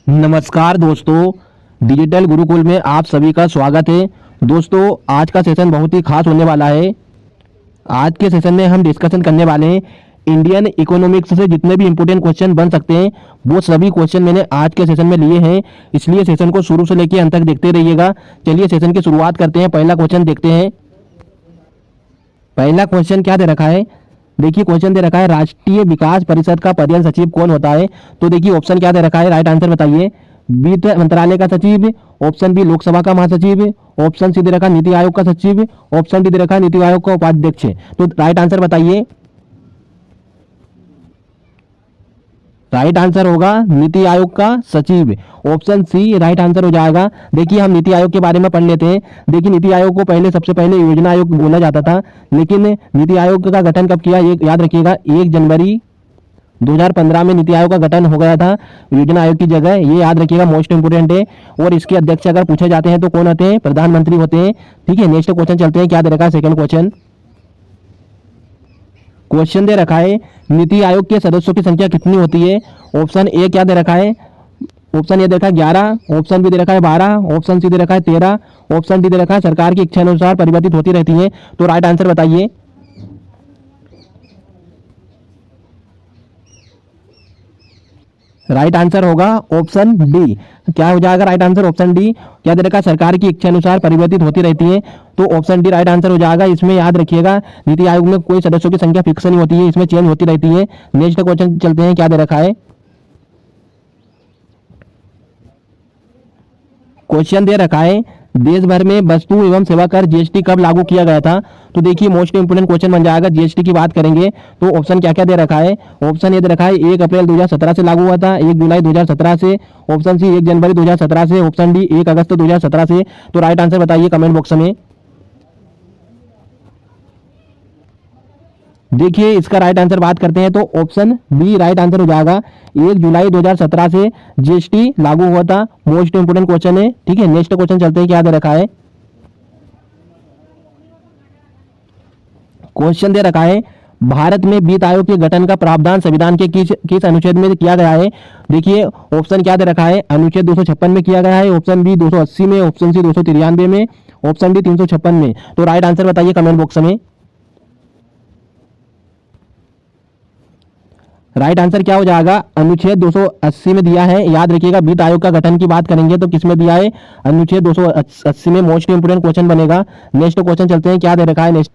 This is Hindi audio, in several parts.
नमस्कार दोस्तों, डिजिटल गुरुकुल में आप सभी का स्वागत है। दोस्तों, आज का सेशन बहुत ही खास होने वाला है। आज के सेशन में हम डिस्कशन करने वाले हैं इंडियन इकोनॉमिक्स से जितने भी इंपॉर्टेंट क्वेश्चन बन सकते हैं वो सभी क्वेश्चन मैंने आज के सेशन में लिए हैं। इसलिए सेशन को शुरू से लेकर अंत तक देखते रहिएगा। चलिए सेशन की शुरुआत करते हैं। पहला क्वेश्चन देखते हैं। पहला क्वेश्चन क्या दे रखा है? देखिए क्वेश्चन दे रखा है राष्ट्रीय विकास परिषद का पर्यवेक्षण सचिव कौन होता है। तो देखिए ऑप्शन क्या दे रखा है, राइट आंसर बताइए। वित्त मंत्रालय का सचिव, ऑप्शन बी लोकसभा का महासचिव, ऑप्शन सी दे रखा नीति आयोग का सचिव, ऑप्शन डी दे रखा नीति आयोग का उपाध्यक्ष। तो राइट आंसर बताइए। राइट आंसर होगा नीति आयोग का सचिव, ऑप्शन सी राइट आंसर हो जाएगा। देखिए हम नीति आयोग के बारे में पढ़ लेते हैं। देखिए नीति आयोग को पहले सबसे पहले योजना आयोग बोला जाता था, लेकिन नीति आयोग का गठन कब किया, ये याद रखिएगा 1 जनवरी 2015 में नीति आयोग का गठन हो गया था योजना आयोग की जगह। ये याद रखिएगा, मोस्ट इंपोर्टेंट है। और इसके अध्यक्ष अगर पूछे जाते हैं तो कौन होते हैं? प्रधानमंत्री होते हैं। ठीक है, नेक्स्ट क्वेश्चन चलते हैं। क्या दे रखा है सेकंड क्वेश्चन? क्वेश्चन दे रखा है नीति आयोग के सदस्यों की संख्या कितनी होती है। ऑप्शन ए क्या दे रखा है? ऑप्शन ए दे रखा है 11, ऑप्शन बी दे रखा है 12, ऑप्शन सी दे रखा है 13, ऑप्शन डी दे रखा है सरकार की इच्छा अनुसार परिवर्तित होती रहती है। तो राइट आंसर बताइए। राइट आंसर होगा ऑप्शन डी। क्या हो जाएगा राइट आंसर? Option D. क्या दे रखा है? सरकार की इच्छा अनुसार परिवर्तित होती रहती है। तो ऑप्शन डी राइट आंसर हो जाएगा। इसमें याद रखिएगा नीति आयोग में कोई सदस्यों की संख्या फिक्स नहीं होती है, इसमें चेंज होती रहती है। नेक्स्ट क्वेश्चन चलते हैं। क्या दे रखा है? क्वेश्चन दे रखा है देश भर में वस्तु एवं सेवा कर जीएसटी कब लागू किया गया था। तो देखिए मोस्ट इंपोर्टेंट क्वेश्चन बन जाएगा। जीएसटी की बात करेंगे तो ऑप्शन क्या क्या दे रखा है? ऑप्शन ए दे रखा है 1 अप्रैल 2017 से लागू हुआ था, 1 जुलाई 2017 से, ऑप्शन सी 1 जनवरी 2017 से, ऑप्शन डी 1 अगस्त 2017 से। तो राइट आंसर बताइए कमेंट बॉक्स में। देखिए इसका राइट आंसर बात करते हैं तो ऑप्शन बी राइट आंसर हो जाएगा। 1 जुलाई 2017 से जीएसटी लागू हुआ था। मोस्ट इंपोर्टेंट क्वेश्चन है। ठीक है, नेक्स्ट क्वेश्चन चलते हैं। क्या दे रखा है? क्वेश्चन दे रखा है भारत में वित्त आयोग के गठन का प्रावधान संविधान के किस अनुच्छेद में किया गया है। देखिए ऑप्शन क्या दे रखा है? अनुच्छेद 256 में किया गया है, ऑप्शन बी 280 में, ऑप्शन सी 293 में, ऑप्शन डी 356 में। तो राइट आंसर बताइए कमेंट बॉक्स में। राइट आंसर क्या हो जाएगा? अनुच्छेद 280 में दिया है। याद रखिएगा वित्त आयोग का गठन की बात करेंगे तो किसमें दिया है? अनुच्छेद 280 में। मोस्ट इंपोर्टेंट क्वेश्चन बनेगा। नेक्स्ट क्वेश्चन चलते हैं। क्या दे रखा है? नेक्स्ट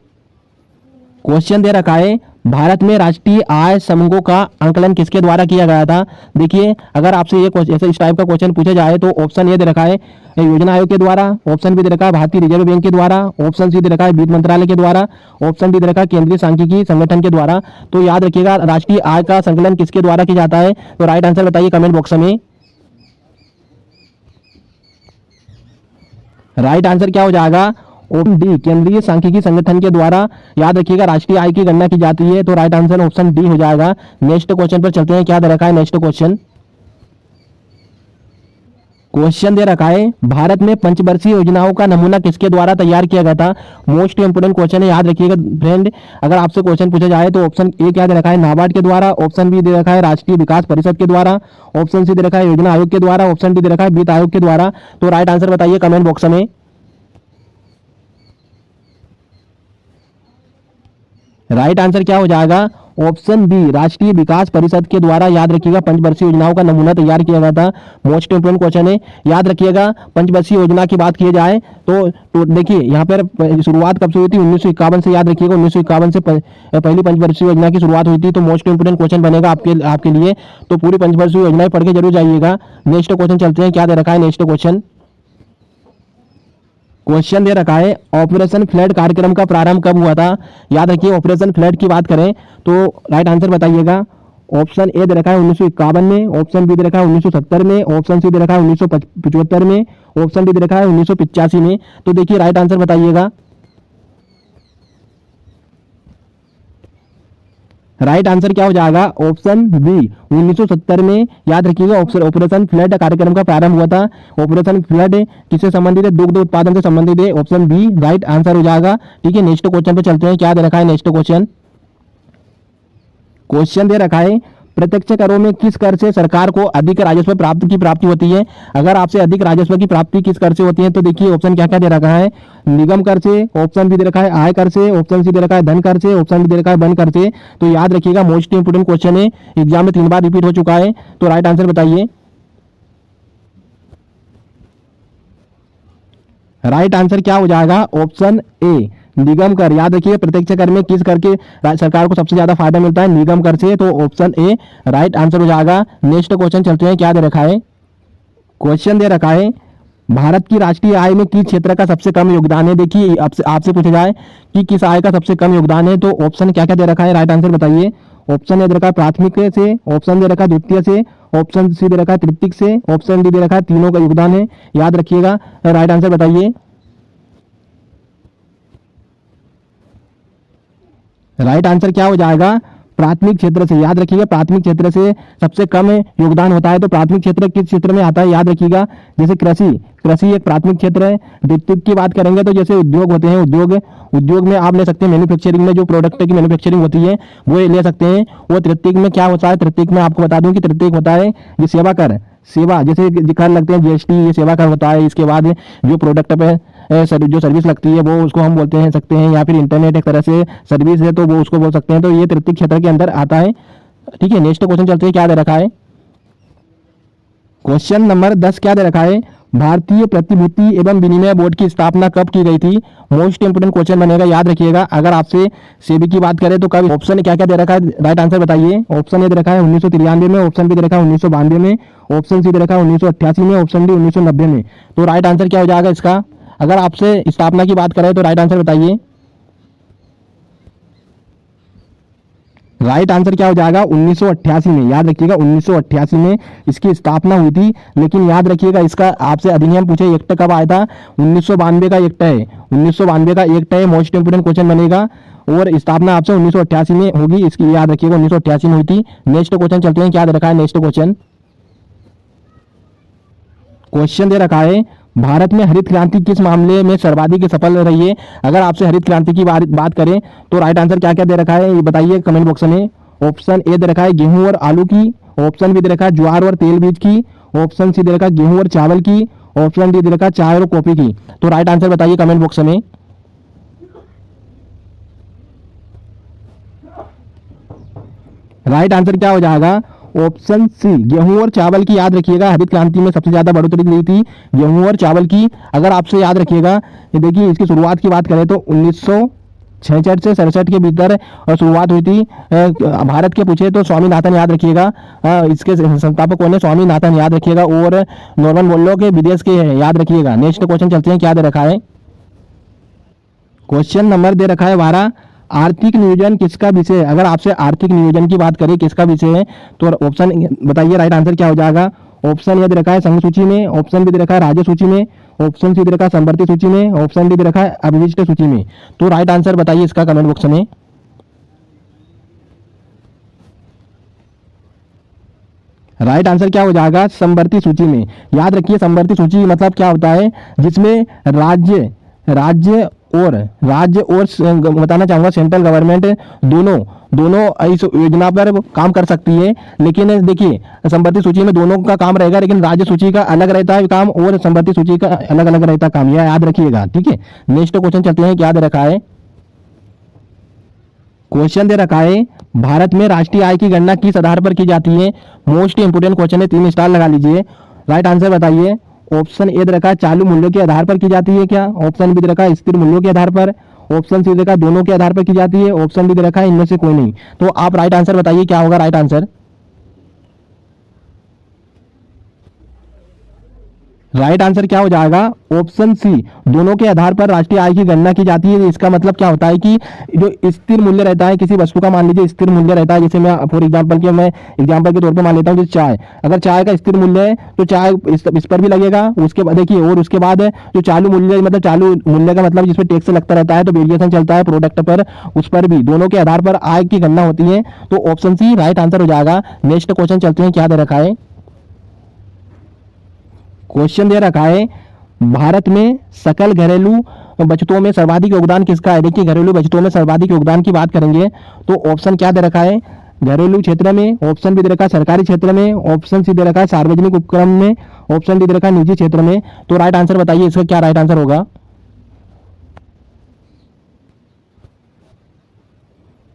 क्वेश्चन दे रखा है भारत में राष्ट्रीय आय समूहों का आंकलन किसके द्वारा किया गया था। देखिए अगर आपसे ये ऐसे इस टाइप का क्वेश्चन पूछा जाए तो ऑप्शन ए दे रखा है योजना आयोग के द्वारा, ऑप्शन बी दे रखा है भारतीय रिजर्व बैंक के द्वारा, ऑप्शन सी दे रखा है वित्त मंत्रालय के द्वारा, ऑप्शन डी दे रखा है केंद्रीय सांख्यिकी संगठन के द्वारा। तो याद रखिएगा राष्ट्रीय आय का संकलन किसके द्वारा किया जाता है। तो राइट आंसर बताइए कमेंट बॉक्स में। राइट आंसर क्या हो जाएगा? ऑप्शन डी केंद्रीय सांख्यिकी संगठन के द्वारा याद रखिएगा राष्ट्रीय आय की गणना की जाती है। तो राइट आंसर ऑप्शन डी हो जाएगा। नेक्स्ट क्वेश्चन पर चलते हैं। क्या दे रखा है? नेक्स्ट क्वेश्चन क्वेश्चन दे रखा है भारत में पंचवर्षीय योजनाओं का नमूना किसके द्वारा तैयार किया गया था। मोस्ट इंपोर्टेंट क्वेश्चन है, याद रखिएगा फ्रेंड। अगर आपसे क्वेश्चन पूछा जाए तो ऑप्शन ए क्या दे रखा है? नाबार्ड के द्वारा, ऑप्शन बी दे रखा है राष्ट्रीय विकास परिषद के द्वारा, ऑप्शन सी दे रखा है योजना आयोग के द्वारा, ऑप्शन डी दे रखा है वित्त आयोग के द्वारा। तो राइट आंसर बताइए कमेंट बॉक्स में। राइट आंसर क्या हो जाएगा? ऑप्शन बी राष्ट्रीय विकास परिषद के द्वारा याद रखिएगा पंचवर्षीय योजनाओं का नमूना तैयार किया गया था। मोस्ट इंपोर्टेंट क्वेश्चन है, याद रखिएगा। पंचवर्षीय योजना की बात की जाए तो देखिए यहाँ पर शुरुआत कब से हुई थी? 1951 से। याद रखिएगा 1951 से पहली पंचवर्षीय योजना की शुरुआत हुई थी। तो मोस्ट इंपोर्टेंट क्वेश्चन बनेगा आपके लिए। तो पूरी पंचवर्षीय योजनाएं पढ़ के जरूर जाइएगा। नेक्स्ट क्वेश्चन चलते हैं। क्या दे रखा है? नेक्स्ट क्वेश्चन क्वेश्चन दे रखा है ऑपरेशन फ्लड कार्यक्रम का प्रारंभ कब हुआ था। याद रखिए ऑपरेशन फ्लड की बात करें तो राइट आंसर बताइएगा। ऑप्शन ए दे रखा है 1951 में, ऑप्शन बी दे रखा है 1970 में, ऑप्शन सी दे रखा है 1975 में, ऑप्शन डी दे रखा है 1985 में। तो देखिए राइट आंसर बताइएगा। राइट आंसर क्या हो जाएगा? ऑप्शन बी 1970 में। याद रखिएगा ऑपरेशन फ्लड कार्यक्रम का प्रारंभ हुआ था। ऑपरेशन फ्लड किससे संबंधित है? दुग्ध उत्पादन से संबंधित है। ऑप्शन बी राइट आंसर हो जाएगा। ठीक है, नेक्स्ट क्वेश्चन पे चलते हैं। क्या दे रखा है? नेक्स्ट क्वेश्चन क्वेश्चन दे रखा है प्रत्यक्ष करों में किस कर से सरकार को अधिक राजस्व प्राप्ति होती है? अगर आपसे अधिक राजस्व की प्राप्ति किस कर से होती है तो देखिए ऑप्शन क्या क्या दे रखा है, निगम कर से, ऑप्शन बी दे रखा है आय कर से, ऑप्शन सी दे रखा है धन कर से, ऑप्शन डी दे रखा है वन कर से। तो याद रखिएगा मोस्ट इंपोर्टेंट क्वेश्चन है, एग्जाम में 3 बार रिपीट हो चुका है। तो राइट आंसर बताइए। राइट आंसर क्या हो जाएगा? ऑप्शन ए निगम कर। याद रखिए प्रत्यक्ष कर में किस कर के सरकार को सबसे ज्यादा फायदा मिलता है? निगम कर से। तो ऑप्शन ए राइट आंसर हो जाएगा। नेक्स्ट क्वेश्चन चलते हैं, क्या दे रखा है? क्वेश्चन दे रखा है भारत की राष्ट्रीय आय में किस क्षेत्र का सबसे कम योगदान है? देखिए आपसे पूछा जाए कि किस आय का सबसे कम योगदान है तो ऑप्शन क्या क्या दे रखा है? राइट आंसर बताइए। ऑप्शन ए दे रखा है प्राथमिक से, ऑप्शन दे रखा है द्वितीय से, ऑप्शन सी दे रखा है तृतीयक से, ऑप्शन डी दे रखा है तीनों का योगदान है। याद रखिएगा। राइट आंसर बताइए। राइट आंसर क्या हो जाएगा? प्राथमिक क्षेत्र से। याद रखिएगा प्राथमिक क्षेत्र से सबसे कम योगदान होता है। तो प्राथमिक क्षेत्र किस क्षेत्र में आता है? याद रखिएगा जैसे कृषि, कृषि एक प्राथमिक क्षेत्र है। द्वितीयक की बात करेंगे तो जैसे उद्योग होते हैं, उद्योग में आप ले सकते हैं मैन्युफैक्चरिंग में जो प्रोडक्ट की मैन्युफैक्चरिंग होती है वो ले सकते हैं। वो तृतीयक में क्या होता है? तृतीयक में आपको बता दूं कि तृतीयक होता है जो सेवा कर, सेवा जैसे कर लगते हैं जीएसटी, ये सेवा कर होता है। इसके बाद जो प्रोडक्ट पे जो सर्विस लगती है वो उसको हम बोलते हैं सकते हैं, या फिर इंटरनेट एक तरह से सर्विस है तो वो उसको बोल सकते हैं। तो ये तृतीयक क्षेत्र के अंदर आता है। ठीक है, नेक्स्ट क्वेश्चन चलते हैं, क्या दे रखा है? क्वेश्चन नंबर 10 क्या दे रखा है? भारतीय प्रतिभूति एवं विनिमय बोर्ड की स्थापना कब की गई थी? मोस्ट इंपोर्टेंट क्वेश्चन बनेगा, याद रखिएगा। अगर आपसे सेबी की बात करें तो कब? ऑप्शन क्या क्या दे रखा है? राइट आंसर बताइए। ऑप्शन ए दे रखा है 1993 में, ऑप्शन बी दे रखा है 1992 में, ऑप्शन सी दे रखा है 1988 में, ऑप्शन डी 1990 में। तो राइट आंसर क्या हो जाएगा इसका? अगर आपसे स्थापना की बात करें तो राइट आंसर बताइए। राइट आंसर क्या हो जाएगा? 1988 में। याद रखिएगा 1988 में इसकी स्थापना हुई थी। लेकिन याद रखिएगा इसका आपसे अधिनियम पूछे एक्ट कब आया था? 1992 का एक्ट है, 1992 का एक्ट है। मोस्ट इंपोर्टेंट क्वेश्चन बनेगा। और स्थापना आपसे 1988 में होगी, इसकी याद रखिएगा 1988 में हुई थी। नेक्स्ट क्वेश्चन चलते हैं, क्या दे रखा है? नेक्स्ट क्वेश्चन, क्वेश्चन दे रखा है भारत में हरित क्रांति किस मामले में सर्वाधिक सफल रही है? अगर आपसे हरित क्रांति की बात करें तो राइट आंसर क्या क्या दे रखा है ये बताइए कमेंट बॉक्स में। ऑप्शन ए दे रखा है गेहूं और आलू की, ऑप्शन बी दे रखा है ज्वार और तेल बीज की, ऑप्शन सी दे रखा है गेहूं और चावल की, ऑप्शन डी दे रखा है चाय और कॉफी की। तो राइट आंसर बताइए कमेंट बॉक्स में। राइट आंसर क्या हो जाएगा? ऑप्शन सी गेहूं और चावल की। याद रखिएगा हरित क्रांति में सबसे ज्यादा बढ़ोतरी दी थी गेहूं और चावल की। अगर आपसे याद रखिएगा ये देखिए इसकी शुरुआत की बात करें तो 1966 से 67 के भीतर और शुरुआत हुई थी। भारत के पूछे तो स्वामीनाथन, याद रखिएगा इसके संस्थापक कौन है? स्वामीनाथन, याद रखिएगा। और नॉर्मन बोल्लो के विदेश के हैं, याद रखिएगा। नेक्स्ट क्वेश्चन चलते हैं, क्या दे रखा है? क्वेश्चन नंबर दे रखा है 12, आर्थिक नियोजन किसका विषय है? अगर आपसे आर्थिक नियोजन की बात करें किसका विषय है तो ऑप्शन बताइए। राइट आंसर क्या हो जाएगा? ऑप्शन ए दे रखा है संघ सूची में, ऑप्शन बी दे रखा है राज्य सूची में, ऑप्शन सी दे रखा है संवर्ती सूची में, ऑप्शन डी दे रखा है अभिविष्ट सूची में। तो राइट आंसर बताइए इसका कमेंट बॉक्स में। राइट आंसर क्या हो जाएगा? संवर्ती सूची में। याद रखिए संवर्ती सूची मतलब क्या होता है? जिसमें राज्य बताना चाहूंगा सेंट्रल गवर्नमेंट दोनों इस योजना पर काम कर सकती है। लेकिन देखिए संवर्ती सूची में दोनों का काम रहेगा, लेकिन राज्य सूची का अलग रहता है काम और संवर्ती सूची का अलग अलग रहता है काम, यह याद रखिएगा। ठीक है, नेक्स्ट क्वेश्चन चलते हैं, क्या दे रखा है? क्वेश्चन दे रखा है भारत में राष्ट्रीय आय की गणना किस आधार पर की जाती है? मोस्ट इंपोर्टेंट क्वेश्चन है, 3 स्टार लगा लीजिए। राइट आंसर बताइए। ऑप्शन ए दे रखा है चालू मूल्यों के आधार पर की जाती है क्या? ऑप्शन बी दे रखा है स्थिर मूल्यों के आधार पर, ऑप्शन सी दे रखा है दोनों के आधार पर की जाती है, ऑप्शन डी दे रखा है इनमें से कोई नहीं। तो आप राइट आंसर बताइए क्या होगा राइट आंसर? राइट आंसर क्या हो जाएगा? ऑप्शन सी दोनों के आधार पर राष्ट्रीय आय की गणना की जाती है। इसका मतलब क्या होता है कि जो स्थिर मूल्य रहता है किसी वस्तु का, मान लीजिए स्थिर मूल्य रहता है, जैसे मैं फॉर एग्जांपल के तौर पर मान लेता हूँ जैसे चाय, अगर चाय का स्थिर मूल्य है तो चाय इस पर भी लगेगा। उसके बाद देखिए, और उसके बाद जो चालू मूल्य मतलब चालू मूल्य का मतलब जिसमें टैक्स लगता रहता है तो वेरिएशन चलता है प्रोडक्ट पर, उस पर भी दोनों के आधार पर आय की गणना होती है। तो ऑप्शन सी राइट आंसर हो जाएगा। नेक्स्ट क्वेश्चन चलते हैं, क्या दे रखा है? क्वेश्चन दे रखा है भारत में सकल घरेलू बचतों में सर्वाधिक योगदान किसका है? देखिए घरेलू बचतों में सर्वाधिक योगदान की बात करेंगे तो ऑप्शन क्या दे रखा है? घरेलू क्षेत्र में, ऑप्शन बी दे रखा है सरकारी क्षेत्र में, ऑप्शन सी दे रखा है सार्वजनिक उपक्रम में, ऑप्शन डी दे रखा है निजी क्षेत्र में। तो राइट आंसर बताइए इसका क्या राइट आंसर होगा।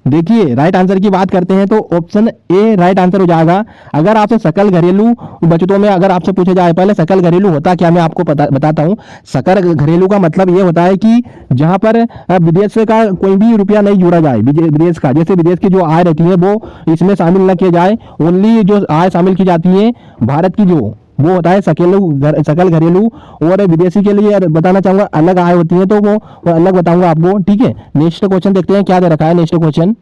देखिए राइट आंसर की बात करते हैं तो ऑप्शन ए राइट आंसर हो जाएगा। अगर आपसे सकल घरेलू बचतों में अगर आपसे पूछा जाए, पहले सकल घरेलू होता क्या मैं आपको बताता हूँ। सकल घरेलू का मतलब ये होता है कि जहां पर विदेश का कोई भी रुपया नहीं जोड़ा जाए, विदेश का, जैसे विदेश की जो आय रहती है वो इसमें शामिल न किया जाए, ओनली जो आय शामिल की जाती है भारत की जो वो होता है सकल घरेलू। और विदेशी के लिए बताना चाहूंगा अलग आय होती है, तो वो अलग बताऊंगा आपको, ठीक है। नेक्स्ट क्वेश्चन देखते हैं क्या दे रखा है। नेक्स्ट क्वेश्चन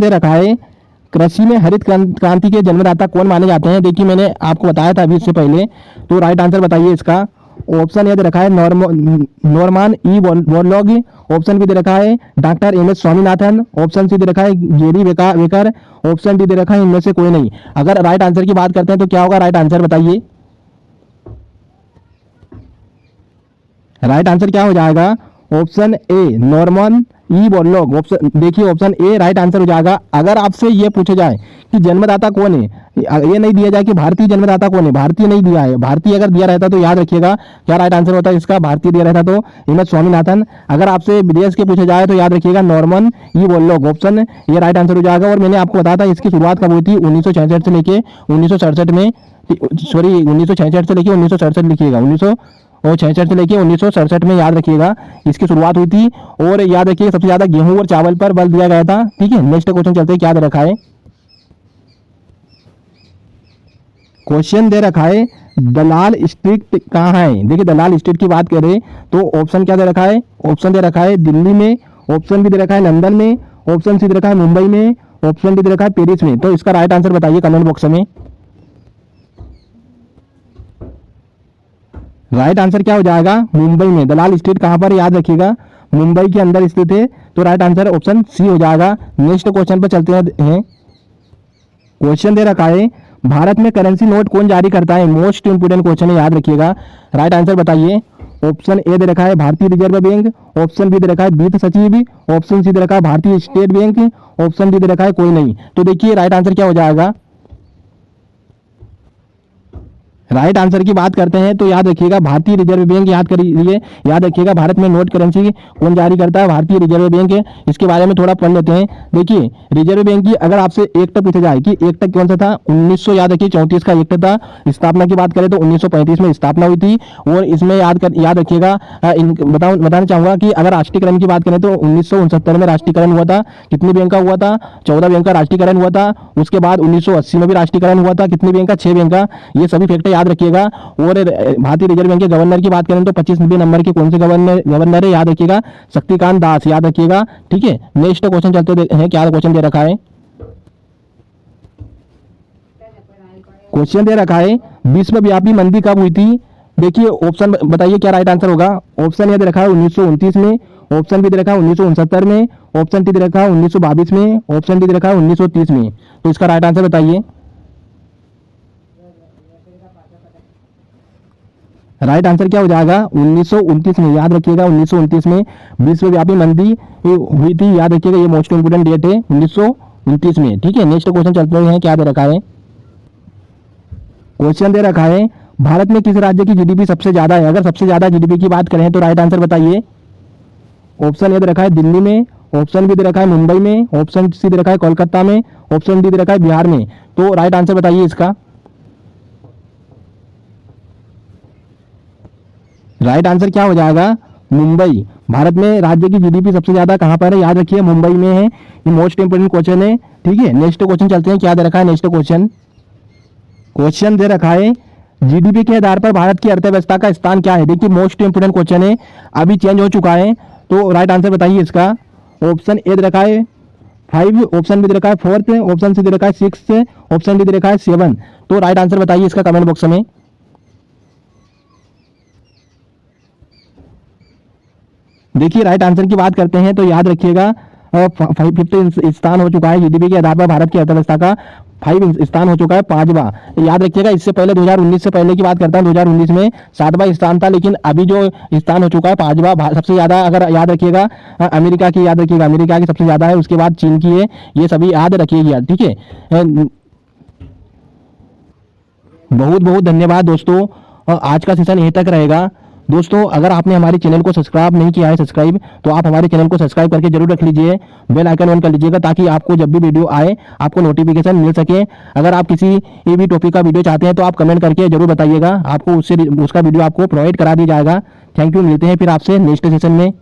दे रखा है कृषि में हरित क्रांति के जन्मदाता कौन माने जाते हैं। देखिए मैंने आपको बताया था अभी इससे पहले, तो राइट आंसर बताइए इसका। ऑप्शन ए दे रखा है Norman E Borlaug, option B दे रखा है doctor M S Swaminathan, option C दे रखा है जेरी वेकर, ऑप्शन डी दे रखा है इनमें से कोई नहीं। अगर राइट आंसर की बात करते हैं तो क्या होगा, राइट आंसर बताइए। राइट आंसर क्या हो जाएगा, option A Norman E Borlaug. Option देखिए ऑप्शन ए राइट आंसर हो जाएगा। अगर आपसे ये पूछा जाए कि जन्मदाता कौन है, ये नहीं दिया जाए कि भारतीय जन्मदाता कौन है, भारतीय नहीं दिया है, भारतीय अगर दिया रहता तो याद रखिएगा क्या राइट आंसर होता है इसका, भारतीय दिया रहता तो एम एस स्वामीनाथन। अगर आपसे विदेश के पूछे जाए तो याद रखिएगा नॉर्मन ई बोरलॉग, ऑप्शन ये राइट आंसर हो जाएगा। और मैंने आपको बताया था इसकी शुरुआत कब हुई थी, 1966 से लेके 1967 में, सॉरी 1966 से लेके 1967 लिखिएगा, 1966 से लेके 1967 में याद रखिएगा इसकी शुरुआत हुई थी। और याद रखिएगा सबसे ज्यादा गेहूं और चावल पर बल दिया गया था, ठीक है। नेक्स्ट क्वेश्चन चलते हैं क्या दे रखा है। क्वेश्चन दे रखा है दलाल स्ट्रीट कहाँ है। देखिए दलाल स्ट्रीट की बात करें तो ऑप्शन क्या दे रखा है, ऑप्शन दे रखा है दिल्ली में, ऑप्शन बी दे रखा है लंदन में, ऑप्शन सी दे रखा है मुंबई में, ऑप्शन डी दे रखा है पेरिस में। तो इसका राइट आंसर बताइए कमेंट बॉक्स में। राइट आंसर क्या हो जाएगा, मुंबई में। दलाल स्ट्रीट कहां पर याद रखिएगा, मुंबई के अंदर स्थित है। तो राइट आंसर ऑप्शन सी हो जाएगा। नेक्स्ट क्वेश्चन पर चलते हैं। क्वेश्चन दे रखा है भारत में करेंसी नोट कौन जारी करता है। मोस्ट इंपोर्टेंट क्वेश्चन है, याद रखिएगा। राइट आंसर बताइए। ऑप्शन ए दे रखा है भारतीय रिजर्व बैंक, ऑप्शन बी दे रखा है वित्त सचिव, ऑप्शन सी दे रखा है भारतीय स्टेट बैंक, ऑप्शन डी दे रखा है कोई नहीं। तो देखिए राइट आंसर क्या हो जाएगा। राइट आंसर की बात करते हैं तो याद रखिएगा भारतीय रिजर्व बैंक, याद करिए, याद रखिएगा भारत में नोट करेंसी कौन जारी करता है, भारतीय रिजर्व बैंक है। इसके बारे में थोड़ा पढ़ लेते हैं। देखिए रिजर्व बैंक की अगर आपसे एक्ट पूछा जाए कि एक्ट कौन सा था, 1900 याद रखिए 34 का एक्ट था। स्थापना की बात करें तो 1935 में स्थापना हुई थी। और इसमें याद रखिएगा बताना चाहूंगा कि अगर राष्ट्रीयकरण की बात करें तो 1969 में राष्ट्रीयकरण हुआ था। कितनी बैंक का हुआ था, 14 बैंक का राष्ट्रीयकरण हुआ था। उसके बाद 1980 में भी राष्ट्रीयकरण हुआ था, कितनी बैंक का, 6 बैंक का। ये सभी फैक्ट याद रखिएगा। और भारतीय रिजर्व बैंक के गवर्नर की बात करें तो 25वें नंबर के कौन से गवर्नर है, याद रखिएगा शक्तिकांत दास, याद रखिएगा, ठीक है। नेक्स्ट क्वेश्चन चलते हैं, क्या क्वेश्चन दे रखा है। क्वेश्चन दे रखा है विश्वव्यापी मंदी कब हुई थी। देखिए ऑप्शन बताइए क्या राइट आंसर होगा। ऑप्शन ये दे रखा है 1929 में, ऑप्शन बी दे रखा है 1969 में, ऑप्शन टी दे रखा है 1922 में, ऑप्शन डी दे रखा है 1930 में। तो इसका राइट आंसर बताइए। राइट आंसर क्या हो जाएगा, 1929 में। याद रखिएगा 1929 में विश्वव्यापी मंदी हुई थी, याद रखिएगा। ये मोस्ट इंपोर्टेंट डेट है 1929 में, ठीक है। नेक्स्ट क्वेश्चन चलते हैं, क्या दे रखा है। क्वेश्चन दे रखा है भारत में किस राज्य की जीडीपी सबसे ज्यादा है। अगर सबसे ज्यादा जीडीपी की बात करें तो राइट आंसर बताइए। ऑप्शन ए दे रखा है दिल्ली में, ऑप्शन बी दे रखा है मुंबई में, ऑप्शन सी दे रखा है कोलकाता में, ऑप्शन डी दे रखा है बिहार में। तो राइट आंसर बताइए इसका। राइट आंसर क्या हो जाएगा, मुंबई। भारत में राज्य की जीडीपी सबसे ज्यादा कहां पर है, याद रखिए मुंबई में है। ये मोस्ट इंपोर्टेंट क्वेश्चन है, ठीक है। नेक्स्ट क्वेश्चन चलते हैं, क्या दे रखा है। नेक्स्ट क्वेश्चन दे रखा है जीडीपी के आधार पर भारत की अर्थव्यवस्था का स्थान क्या है। देखिए मोस्ट इंपोर्टेंट क्वेश्चन है, अभी चेंज हो चुका है। तो राइट आंसर बताइए इसका। ऑप्शन ए दे रखा है 5, ऑप्शन बी दे रखा है 4, ऑप्शन सी दे रखा है 6, ऑप्शन डी दे रखा है 7। तो राइट आंसर बताइए इसका कमेंट बॉक्स में। देखिए राइट आंसर की बात करते हैं तो याद रखिएगा 5th स्थान हो चुका है जीडीपी के आधार पर भारत की अर्थव्यवस्था का। 5 स्थान हो चुका है 5वां। याद रखिएगा, इससे पहले 2019 से पहले की बात करता हूँ, 2019 में 7वां स्थान था, लेकिन अभी जो स्थान हो चुका है 5वां। सबसे ज्यादा अगर याद रखिएगा अमेरिका की, याद रखिएगा अमेरिका की सबसे ज्यादा है, उसके बाद चीन की है। ये सभी याद रखिएगा, ठीक है। बहुत बहुत धन्यवाद दोस्तों, आज का सेशन यहीं तक रहेगा। दोस्तों अगर आपने हमारे चैनल को सब्सक्राइब नहीं किया है सब्सक्राइब, तो आप हमारे चैनल को सब्सक्राइब करके जरूर रख लीजिए, बेल आइकन ऑन कर लीजिएगा, ताकि आपको जब भी वीडियो आए आपको नोटिफिकेशन मिल सके। अगर आप किसी भी टॉपिक का वीडियो चाहते हैं तो आप कमेंट करके जरूर बताइएगा, आपको उसका वीडियो आपको प्रोवाइड करा दिया जाएगा। थैंक यू, मिलते हैं फिर आपसे नेक्स्ट सेशन में।